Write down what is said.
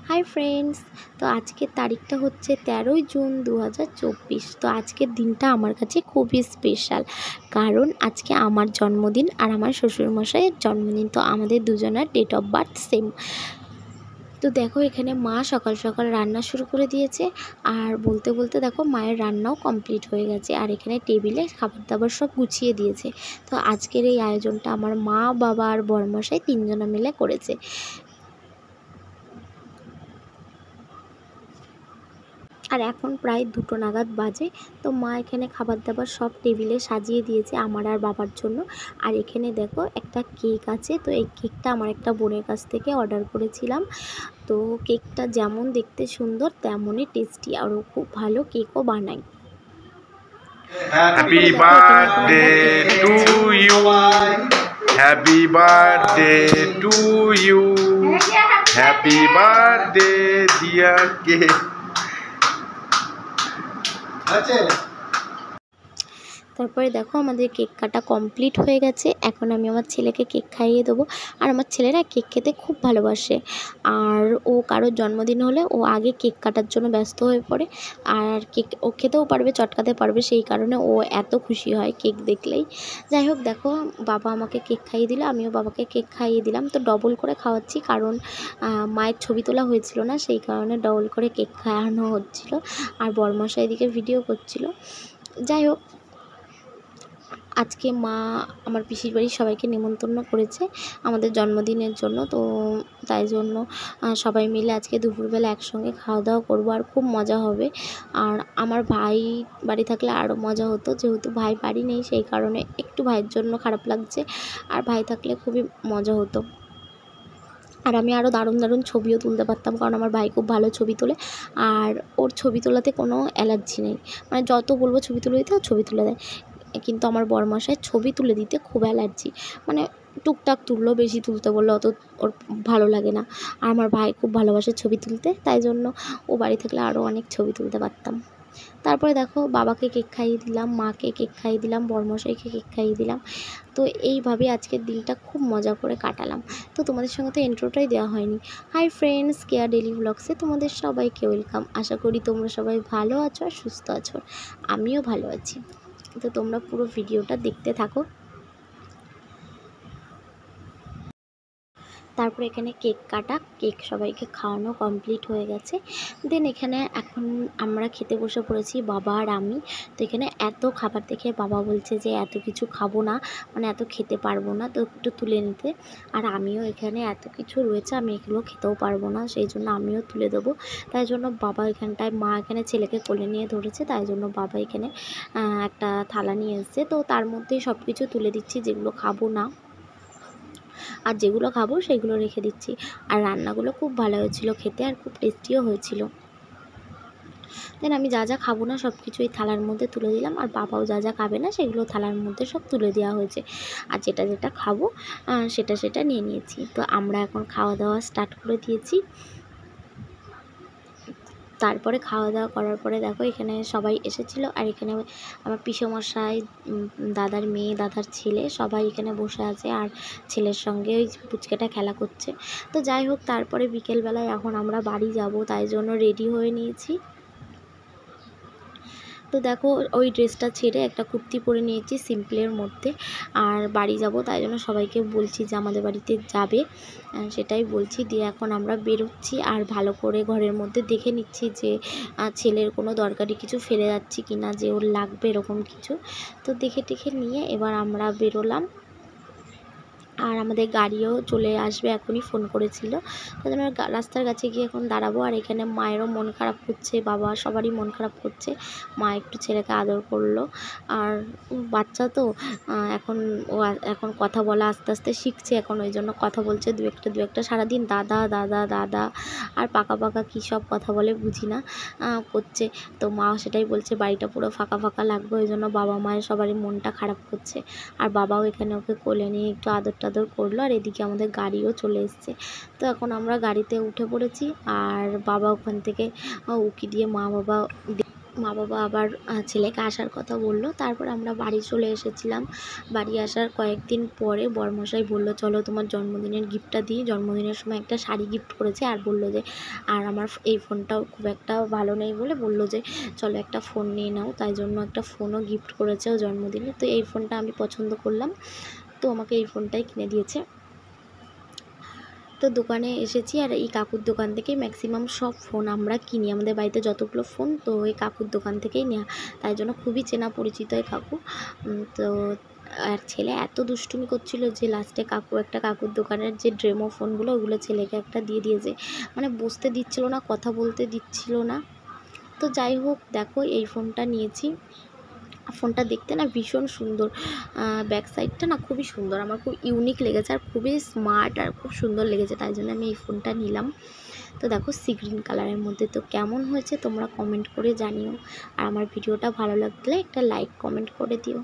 Hi friends, तो आज के तारीखटा होच्छे 13 जून 2024। तो आजकेर दिनटा आमार काछे खूबई स्पेशल, कारण आज के आमार जन्मदिन और आमार शोशुरमशाइयेर जन्मदिन। तो आमादेर दुजोनार डेट अफ बार्थ सेम। तो देखो एखाने मा सकाल सकाल रान्ना शुरू करे दिएछे और बोलते बोलते देखो मायेर रान्नाओ कमप्लीट हये गेछे और एखाने टेबिले खाबार दाबार सब गुछिए दिएछे। तो आजकेर एई आयोजनटा आमार मा बाबा और बड़मशाई तीनजने मिले करेछे। और एखन प्राय दुटो नागाद बाजे। तो मा एखाने खाबार दाबार सब टेबिले साजिए दिएछे आमार और बाबार जोन्नो। और एखाने देखो एकटा केक आछे। तो एई केकटा आमार एकटा बोनेर काछ थेके अर्डार करेछिलाम। तो केकटा जेमन देखते सुंदर तेमनई टेस्टी और ओ खूब भालो केकও बानाय। Happy birthday to you. Happy birthday to you. Happy birthday dear cake. তারপরে দেখো আমাদের কেক কাটা কমপ্লিট হয়ে গেছে। এখন আমি আমার ছেলেকে কেক খাইয়ে দেবো। আর আমার ছেলেরা কেক খেতে খুব ভালোবাসে। আর ও কারোর জন্মদিন হলে ও আগে কেক কাটার জন্য ব্যস্ত হয়ে পড়ে। আর কেক ও খেতেও পারবে, চটকাতে পারবে, সেই কারণে ও এত খুশি হয় কেক দেখলেই। যাই হোক দেখো বাবা আমাকে কেক খাইয়ে দিল, আমিও বাবাকে কেক খাইয়ে দিলাম। তো ডবল করে খাওয়াচ্ছি, কারণ মায়ের ছবি তোলা হয়েছিল না, সেই কারণে ডবল করে কেক খাওয়ানো হচ্ছিল। আর বড়মশাই এদিকে ভিডিও করছিল। যাই হোক আজকে মা আমার পিসির বাড়ির সবাইকে নেমন্তন্ন করেছে আমাদের জন্মদিনের জন্য। তো তাই জন্য সবাই মিলে আজকে দুপুরবেলা একসঙ্গে খাওয়া দাওয়া করবো আর খুব মজা হবে। আর আমার ভাই বাড়ি থাকলে আরও মজা হতো, যেহেতু ভাই বাড়ি নেই সেই কারণে একটু ভাইয়ের জন্য খারাপ লাগছে। আর ভাই থাকলে খুবই মজা হতো। আর আমি আরও দারুণ দারুণ ছবিও তুলতে পারতাম, কারণ আমার ভাই খুব ভালো ছবি তোলে। আর ওর ছবি তোলাতে কোনো অ্যালার্জি নেই, মানে যত বলবো ছবি তুলে দিতে ও ছবি তুলে দেয়। কিন্তু আমার বড়মশাই ছবি তুলে দিতে খুব অ্যালার্জি, মানে টুকটাক তুললো, বেশি তুলতে বললে অত ওর ভালো লাগে না। আর আমার ভাই খুব ভালোবাসে ছবি তুলতে, তাই জন্য ও বাড়ি থাকলে আরও অনেক ছবি তুলতে পারতাম। তারপরে দেখো বাবাকে কেক খাইয়ে দিলাম, মাকে কেক খাইয়ে দিলাম, বড়মশাইকে কেক খাইয়ে দিলাম। তো এইভাবে আজকের দিনটা খুব মজা করে কাটালাম। তো তোমাদের সঙ্গে তো ইন্ট্রোটাই দেওয়া হয়নি। হাই ফ্রেন্ডস, কেয়া ডেলি ব্লগসে তোমাদের সবাইকে ওয়েলকাম। আশা করি তোমরা সবাই ভালো আছো আর সুস্থ আছো, আমিও ভালো আছি। তো তোমরা পুরো ভিডিওটা দেখতে থাকো। তারপর এখানে কেক কাটা, কেক সবাইকে খাওয়ানো কমপ্লিট হয়ে গেছে। দেন এখানে এখন আমরা খেতে বসে পড়েছি বাবা আর আমি। তো এখানে এত খাবার দেখে বাবা বলছে যে এত কিছু খাবো না, মানে এত খেতে পারবো না, তো একটু তুলে নিতে। আর আমিও এখানে এত কিছু রয়েছে, আমি এগুলো খেতেও পারবো না, সেই জন্য আমিও তুলে দেবো। তাই জন্য বাবা এখানটায়, মা এখানে ছেলেকে কোলে নিয়ে ধরেছে, তাই জন্য বাবা এখানে একটা থালা নিয়ে এসছে। তো তার মধ্যেই সব কিছু তুলে দিচ্ছি, যেগুলো খাবো না আর যেগুলো খাবো সেগুলো রেখে দিচ্ছি। আর রান্নাগুলো খুব ভালো হয়েছিল খেতে, আর খুব টেস্টিও হয়েছিল। দেন আমি যা যা খাবো না সব কিছু এই থালার মধ্যে তুলে দিলাম, আর বাবাও যা যা খাবে না সেগুলো থালার মধ্যে সব তুলে দেওয়া হয়েছে। আর যেটা যেটা খাবো সেটা সেটা নিয়ে নিয়েছি। তো আমরা এখন খাওয়া দাওয়া স্টার্ট করে দিয়েছি। তারপরে খাওয়া দাওয়া করার পরে দেখো এখানে সবাই এসেছিলো, আর এখানে আমার পিসেমশাই, দাদার মেয়ে, দাদার ছেলে সবাই এখানে বসে আছে, আর ছেলের সঙ্গে ওই পুচকেটা খেলা করছে। তো যাই হোক তারপরে বিকেলবেলায় এখন আমরা বাড়ি যাব, তাই জন্য রেডি হয়ে নিয়েছি। তো দেখো ওই ড্রেসটা ছেড়ে একটা কুর্তি পরে নিয়েছি সিম্পলের মধ্যে, আর বাড়ি যাব, তাই জন্য সবাইকে বলছি যে আমাদের বাড়িতে যাবে, সেটাই বলছি। দিয়ে এখন আমরা বেরোচ্ছি, আর ভালো করে ঘরের মধ্যে দেখে নিচ্ছি যে ছেলের কোনো দরকারি কিছু ফেলে যাচ্ছি কি না, যে ওর লাগবে এরকম কিছু। তো দেখে টেখে নিয়ে এবার আমরা বেরোলাম। আর আমাদের গাড়িও চলে আসবে, এখনই ফোন করেছিল। তাই জন্য রাস্তার কাছে গিয়ে এখন দাঁড়াবো। আর এখানে মায়েরও মন খারাপ করছে, বাবা সবারই মন খারাপ করছে। মা একটু ছেলেকে আদর করলো, আর বাচ্চা তো এখন ও এখন কথা বলা আস্তে আস্তে শিখছে, এখন ওই জন্য কথা বলছে দু একটা সারাদিন দাদা দাদা দাদা আর পাকা পাকা কী সব কথা বলে বুঝি না করছে। তো মা সেটাই বলছে বাড়িটা পুরো ফাঁকা ফাঁকা লাগবে, ওই জন্য বাবা মায়ের সবারই মনটা খারাপ করছে। আর বাবাও এখানে ওকে কোলে নিয়ে একটু আদর টাদর করলো। আর এদিকে আমাদের গাড়িও চলে এসছে। তো এখন আমরা গাড়িতে উঠে পড়েছি, আর বাবা ওখান থেকে উকি দিয়ে মা বাবা মা বাবা আবার ছেলেকে আসার কথা বললো। তারপর আমরা বাড়ি চলে এসেছিলাম। বাড়ি আসার কয়েকদিন পরে বরমশাই বললো চলো তোমার জন্মদিনের গিফটটা দিই। জন্মদিনের সময় একটা শাড়ি গিফট করেছে, আর বললো যে আর আমার এই ফোনটাও খুব একটা ভালো নেই বলে বললো যে চলো একটা ফোন নিয়ে নাও। তাই জন্য একটা ফোনও গিফট করেছে ও জন্মদিনে। তো এই ফোনটা আমি পছন্দ করলাম, তো আমাকে এই ফোনটাই কিনে দিয়েছে। তো দোকানে এসেছি, আর এই কাকুর দোকান থেকেই ম্যাক্সিমাম সব ফোন আমরা কিনি। আমাদের বাড়িতে যতগুলো ফোন তো এই কাকুর দোকান থেকেই নেওয়া, তাই জন্য খুবই চেনা পরিচিত এই কাকু। তো আর ছেলে এত দুষ্টুমি করছিল যে লাস্টে কাকুর দোকানের যে ড্রেমো ফোনগুলো ওগুলো ছেলেকে একটা দিয়ে দিয়েছে। মানে বসতে দিচ্ছিল না, কথা বলতে দিচ্ছিল না। তো যাই হোক, দেখো এই ফোনটা নিয়েছি। ফোনটা দেখতে না ভীষণ সুন্দর, ব্যাক সাইডটা না খুবই সুন্দর, আমার খুব ইউনিক লেগেছে আর খুবই স্মার্ট আর খুব সুন্দর লেগেছে, তাই জন্য আমি এই ফোনটা নিলাম। তো দেখো সি গ্রিন কালারের মধ্যে। তো কেমন হয়েছে তোমরা কমেন্ট করে জানিও, আর আমার ভিডিওটা ভালো লাগলে একটা লাইক কমেন্ট করে দিও।